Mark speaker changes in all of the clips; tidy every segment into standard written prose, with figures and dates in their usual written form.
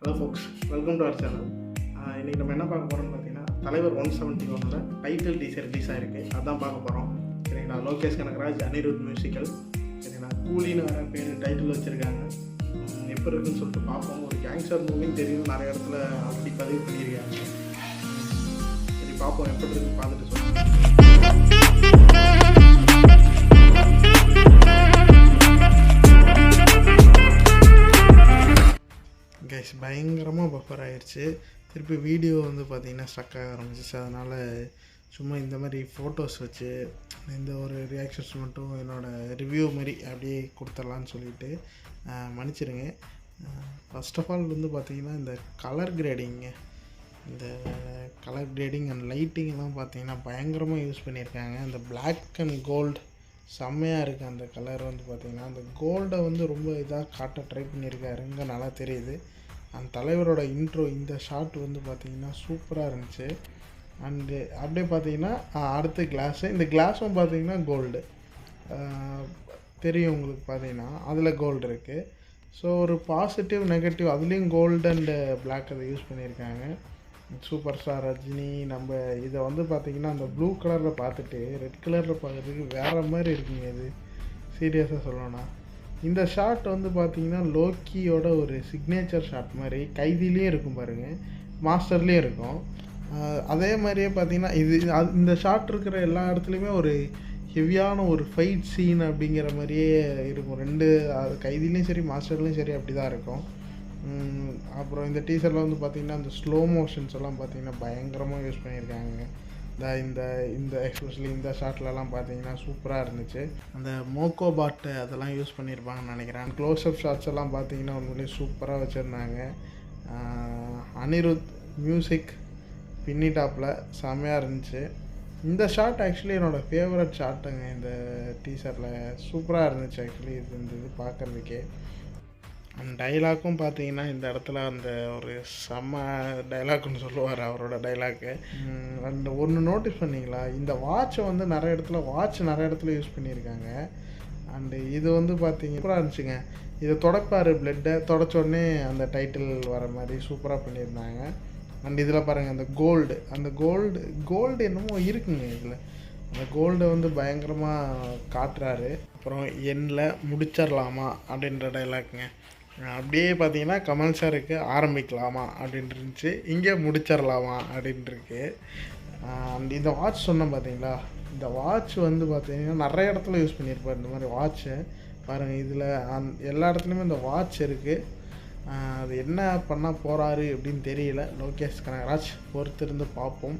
Speaker 1: Hello folks, welcome to our channel. இன்றைக்கி நம்ம என்ன பார்க்க போகிறோம்னு பார்த்தீங்கன்னா, தலைவர் 171 டைட்டில் டீசர் ரிலீஸ் ஆகிருக்கு. அதான் பார்க்க போகிறோம். சரிங்களா? லோகேஷ் கனகராஜ், அனிருத் மியூசிக்கல். சரிங்களா? கூலின்னு வேறு பேர் டைட்டில் வச்சுருக்காங்க. எப்போ இருக்குன்னு சொல்லிட்டு பார்ப்போம். ஒரு கேங்ஸ்டர் மூவின்னு தெரியும், நிறைய இடத்துல அப்படி பதிவு பண்ணியிருக்காங்க. சரி, பார்ப்போம் எப்படி இருக்குன்னு பார்த்துட்டு சொல்லுங்கள். கைஸ், பயங்கரமாக பஃபர் ஆகிடுச்சு. திருப்பி வீடியோ வந்து பார்த்திங்கன்னா ஸ்டக் ஆக ஆரம்பிச்சிச்சு. அதனால் சும்மா இந்த மாதிரி ஃபோட்டோஸ் வச்சு இந்த ஒரு ரியாக்ஷன்ஸ் மட்டும் என்னோடய ரிவ்யூ மாதிரி அப்படியே கொடுத்துடலான்னு சொல்லிவிட்டு மன்னிச்சிடுங்க. ஃபஸ்ட் ஆஃப் ஆல் வந்து பார்த்திங்கன்னா இந்த கலர் கிரேடிங்கு, இந்த கலர் கிரேடிங் அண்ட் லைட்டிங்லாம் பார்த்திங்கன்னா பயங்கரமாக யூஸ் பண்ணியிருக்காங்க. அந்த பிளாக் அண்ட் கோல்டு செம்மையாக இருக்குது. அந்த கலர் வந்து பார்த்திங்கன்னா அந்த கோல்டை வந்து ரொம்ப இதாக காட்ட ட்ரை பண்ணியிருக்காரு. இங்கே நல்லா தெரியுது. அந்த தலைவரோட இன்ட்ரோ இந்த ஷாட் வந்து பார்த்திங்கன்னா சூப்பராக இருந்துச்சு. அண்டு அப்படியே பார்த்திங்கன்னா அடுத்த கிளாஸு, இந்த கிளாஸும் பார்த்திங்கன்னா கோல்டு தெரியும் உங்களுக்கு. பார்த்திங்கன்னா அதில் கோல்டு இருக்குது. ஸோ ஒரு பாசிட்டிவ் நெகட்டிவ் அதுலேயும் கோல்டு அண்டு பிளாக் அதை யூஸ் பண்ணியிருக்காங்க. சூப்பர் ஸ்டார் ரஜினி நம்ம இதை வந்து பார்த்திங்கன்னா அந்த ப்ளூ கலரில் பார்த்துட்டு ரெட் கலரில் பார்க்குறதுக்கு வேறு மாதிரி இருக்குங்க. இது சீரியஸாக சொல்லணும்னா இந்த ஷாட் வந்து பார்த்திங்கன்னா லோக்கியோட ஒரு சிக்னேச்சர் ஷாட் மாதிரி கைதிலேயும் இருக்கும் பாருங்கள், மாஸ்டர்லேயும் இருக்கும். அதே மாதிரியே பார்த்திங்கன்னா இந்த ஷாட் இருக்கிற எல்லா இடத்துலையுமே ஒரு ஹெவியான ஒரு ஃபைட் சீன் அப்படிங்கிற மாதிரியே இருக்கும். ரெண்டு கைதிலையும் சரி மாஸ்டர்லேயும் சரி அப்படி தான் இருக்கும். அப்புறம் இந்த டீசரில் வந்து பார்த்திங்கன்னா அந்த ஸ்லோ மோஷன்ஸ் எல்லாம் பார்த்திங்கன்னா பயங்கரமாக யூஸ் பண்ணியிருக்காங்க. இந்த எஸ்பெஷலி இந்த ஷாட்லலாம் பார்த்தீங்கன்னா சூப்பராக இருந்துச்சு. அந்த மோக்கோ பாட்டு அதெல்லாம் யூஸ் பண்ணியிருப்பாங்கன்னு நினைக்கிறேன். க்ளோஸ்அப் ஷாட்ஸ் எல்லாம் பார்த்தீங்கன்னா உண்மையிலேயே சூப்பராக வச்சுருந்தாங்க. அனிருத் மியூசிக் பின்னி டாப்பில் செம்மையாக இருந்துச்சு. இந்த ஷாட் ஆக்சுவலி என்னோடய ஃபேவரட் ஷாட்டுங்க. இந்த டீசரில் சூப்பராக இருந்துச்சு ஆக்சுவலி. இது பார்க்குறதுக்கே. அந்த டைலாக்கும் பார்த்தீங்கன்னா இந்த இடத்துல அந்த ஒரு செம்ம டைலாக்னு சொல்லுவார் அவரோட டைலாக்கு. அந்த ஒன்று நோட்டீஸ் பண்ணிங்களா, இந்த வாட்சை வந்து நிறைய இடத்துல யூஸ் பண்ணியிருக்காங்க. அண்டு இது வந்து பார்த்தீங்க சூப்பராக இருந்துச்சுங்க. இதை தொடப்பார், பிளட்டை தொடச்சோடனே அந்த டைட்டில் வர மாதிரி சூப்பராக பண்ணியிருந்தாங்க. அண்ட் இதில் பாருங்கள் அந்த கோல்டு என்னமோ இருக்குங்க இதில். அந்த கோல்டை வந்து பயங்கரமாக காட்டுறாரு. அப்புறம் எண்ணில் முடிச்சிடலாமா அப்படின்ற டைலாக்குங்க. அப்படியே பார்த்தீங்கன்னா கமெண்ட்ஸாக இருக்குது, ஆரம்பிக்கலாமா அப்படின்ட்டு இருந்துச்சு, இங்கே முடிச்சிடலாமா அப்படின்ட்டுருக்கு. அண்ட் இந்த வாட்ச் சொன்னேன் பார்த்தீங்களா, இந்த வாட்ச் வந்து பார்த்தீங்கன்னா நிறைய இடத்துல யூஸ் பண்ணியிருப்பார் இந்த மாதிரி வாட்சை. பாருங்கள் இதில் எல்லா இடத்துலையுமே இந்த வாட்ச் இருக்குது. அது என்ன பண்ண போகிறாரு அப்படின்னு தெரியல. லோகேஷ் கனகராஜ் பொறுத்திருந்து பார்ப்போம்.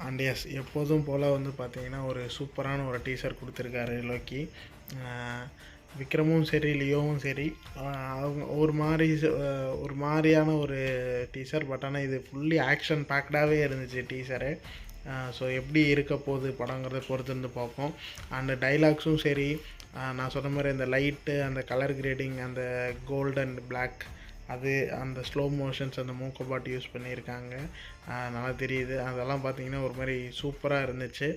Speaker 1: அண்ட் எஸ், எப்போதும் போல் வந்து பார்த்திங்கன்னா ஒரு சூப்பரான ஒரு டீசர் கொடுத்துருக்காரு லோக்கி. விக்ரமும் சரி லியோவும் சரி அவங்க ஒரு மாதிரியான ஒரு டீசர். பட் ஆனால் இது ஃபுல்லி ஆக்ஷன் பேக்டாகவே இருந்துச்சு டீசரு. ஸோ எப்படி இருக்க போகுது படங்கிறத பொறுத்திருந்து பார்ப்போம். அண்டு டைலாக்ஸும் சரி, நான் சொன்ன மாதிரி அந்த லைட்டு, அந்த கலர் கிரேடிங், அந்த கோல்டு அண்ட் பிளாக், அது அந்த ஸ்லோ மோஷன்ஸ், அந்த மூக்கோ பாட்டு யூஸ் பண்ணியிருக்காங்க. நல்லா தெரியுது. அதெல்லாம் பார்த்திங்கன்னா ஒரு மாதிரி சூப்பராக இருந்துச்சு.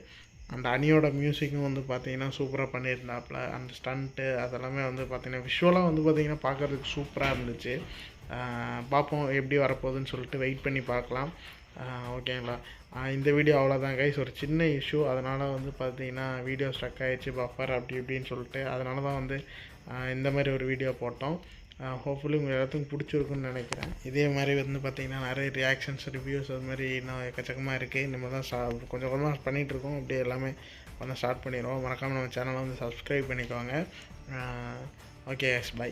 Speaker 1: அந்த அனியோட மியூசிக்கும் வந்து பார்த்திங்கன்னா சூப்பராக பண்ணியிருந்தாப்புல. அந்த ஸ்டண்ட்டு அதெல்லாமே வந்து பார்த்திங்கன்னா விஷுவலாக வந்து பார்த்திங்கன்னா பார்க்குறதுக்கு சூப்பராக இருந்துச்சு. பார்ப்போம் எப்படி வரப்போகுதுன்னு சொல்லிட்டு வெயிட் பண்ணி பார்க்கலாம். ஓகேங்களா? இந்த வீடியோ அவ்வளோதான் கைஸ். ஒரு சின்ன இஷ்யூ, அதனால் வந்து பார்த்திங்கன்னா வீடியோ ஸ்ட்ரக் ஆகிடுச்சு, பஃபர் அப்படி இப்படின்னு சொல்லிட்டு. அதனால தான் வந்து இந்த மாதிரி ஒரு வீடியோ போட்டோம். ஹோப்ஃபுல்லி உங்கள் எல்லாத்துக்கும் பிடிச்சிருக்குன்னு நினைக்கிறேன். இதே மாதிரி வந்து பார்த்திங்கன்னா நிறைய ரியாக்ஷன்ஸ், ரிவ்யூஸ் அது மாதிரி இன்னும் எக்கச்சக்கமாக இருக்குது. நம்ம தான் கொஞ்சம் கொஞ்சமாக பண்ணிகிட்ருக்கோம். அப்படியே எல்லாமே பண்ண ஸ்டார்ட் பண்ணிடுவோம். மறக்காமல் நம்ம சேனலை வந்து சப்ஸ்கிரைப் பண்ணிக்கோங்க. Okay, by.